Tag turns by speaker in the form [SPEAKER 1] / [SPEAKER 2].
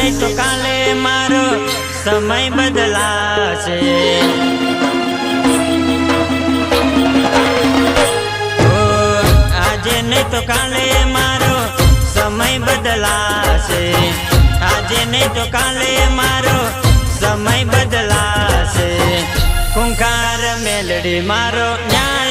[SPEAKER 1] નહીં તો કાલે મારો સમય બદલાશે. આજે નહીં તો કાલે મારો સમય બદલાશે. આજે નહીં તો કાલે મારો સમય બદલાશે. કુંકાર મેલડી મારો ન્યાય